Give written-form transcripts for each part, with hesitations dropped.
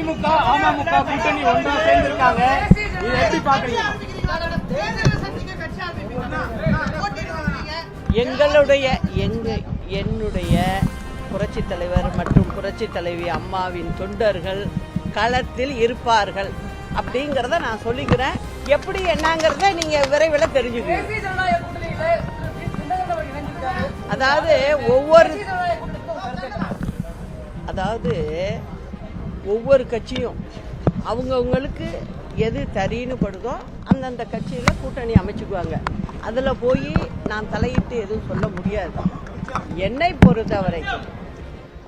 திமுக அமமுக கூட்டணி ஒன்றா சேர்ந்திருக்காங்க. இதை எப்படி பாக்குறீங்க? என்னுடைய புரட்சி தலைவர் மற்றும் புரட்சி தலைவி அம்மாவின் தொண்டர்கள் களத்தில் இருப்பார்கள் அப்படிங்கிறத நான் சொல்லிக்கிறேன். எப்படி என்னங்கிறத நீங்க விரைவில் தெரிஞ்சுக்கணும். ஒவ்வொரு கட்சியும் அவங்கவுங்களுக்கு எது சரின்னு படுதோ அந்தந்த கட்சியில் கூட்டணி அமைச்சுக்குவாங்க. அதில் போய் நான் தலையிட்டு எதுவும் சொல்ல முடியாது. என்னை பொறுத்தவரைக்கும்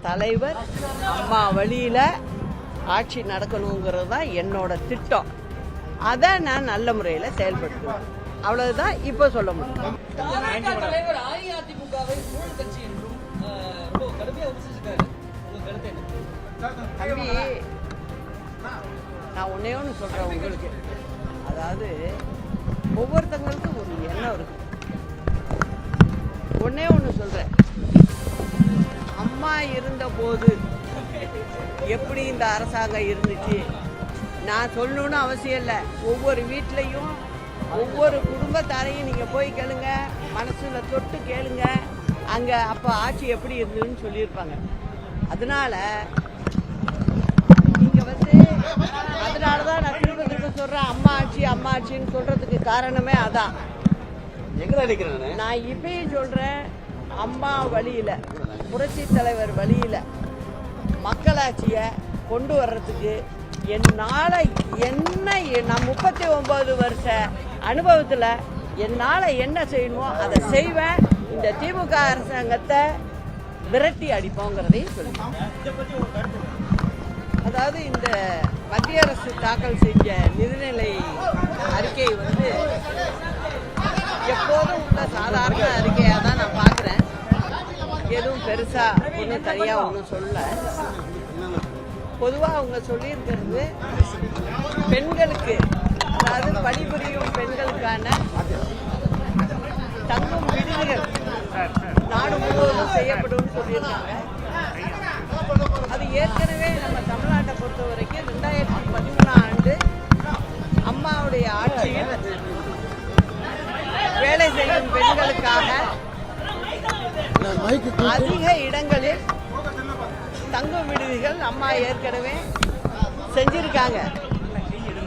தலைவர் அம்மா வழியில் ஆட்சி நடக்கணுங்கிறது தான் என்னோட திட்டம். அதை நான் நல்ல முறையில் செயல்படுத்துவேன். அவ்வளவுதான் இப்போ சொல்ல முடியும். தம்பி, நான் ஒன்னே ஒன்று சொல்றேன் உங்களுக்கு. அதாவது ஒவ்வொருத்தங்களுக்கும் ஒரு எண்ணம் இருக்கு. ஒன்னே ஒன்று சொல்றேன், அம்மா இருந்த போது எப்படி இந்த அரசாங்கம் இருந்துச்சு நான் சொல்லணும்னு அவசியம் இல்லை. ஒவ்வொரு வீட்லையும் ஒவ்வொரு குடும்பத்தாரையும் நீங்கள் போய் கேளுங்க, மனசில் தொட்டு கேளுங்க, அங்கே அப்போ ஆட்சி எப்படி இருந்ததுன்னு சொல்லியிருப்பாங்க. அதனால நீங்கள் அதனால தான் நான் திரும்ப திரும்ப சொல்கிறேன், அம்மா ஆட்சின்னு சொல்கிறதுக்கு காரணமே அதான். நான் இப்பயும் சொல்கிறேன், அம்மா வழியில் புரட்சி தலைவர் வழியில் மக்களாட்சியை கொண்டு வர்றதுக்கு என்னால் நான் 39 வருஷ அனுபவத்தில் என்னால் என்ன செய்யணுமோ அதை செய்வேன். இந்த திமுக அரசாங்கத்தை விரட்டி அடிப்போங்கிறதையும் சொல்லுவேன். அதாவது இந்த மத்திய அரசு தாக்கல் செஞ்ச நிதிநிலை அறிக்கை எப்போதும் உள்ள சாதாரண அறிக்கையாக தான் நான் பார்க்குறேன். எதுவும் பெருசாக ஒன்றும் தனியாக ஒன்றும் சொல்லலை. பொதுவாக அவங்க சொல்லியிருக்கிறது பெண்களுக்கு, அதாவது பணிபுரியும் பெண்களுக்கான தங்கும் விடுதிகள் நாடு முழுவதும் செய்யப்படும் சொல்லியிருக்காங்க. அது ஏற்கனவே நம்ம தமிழ்நாட்டை பொறுத்த வரைக்கும் 2013ஆம் ஆண்டு அம்மாவுடைய ஆட்சியில் வேலை செய்யும் பெண்களுக்காக அதிக இடங்களில் தங்கும் விடுதிகள் அம்மா ஏற்கனவே செஞ்சிருக்காங்க.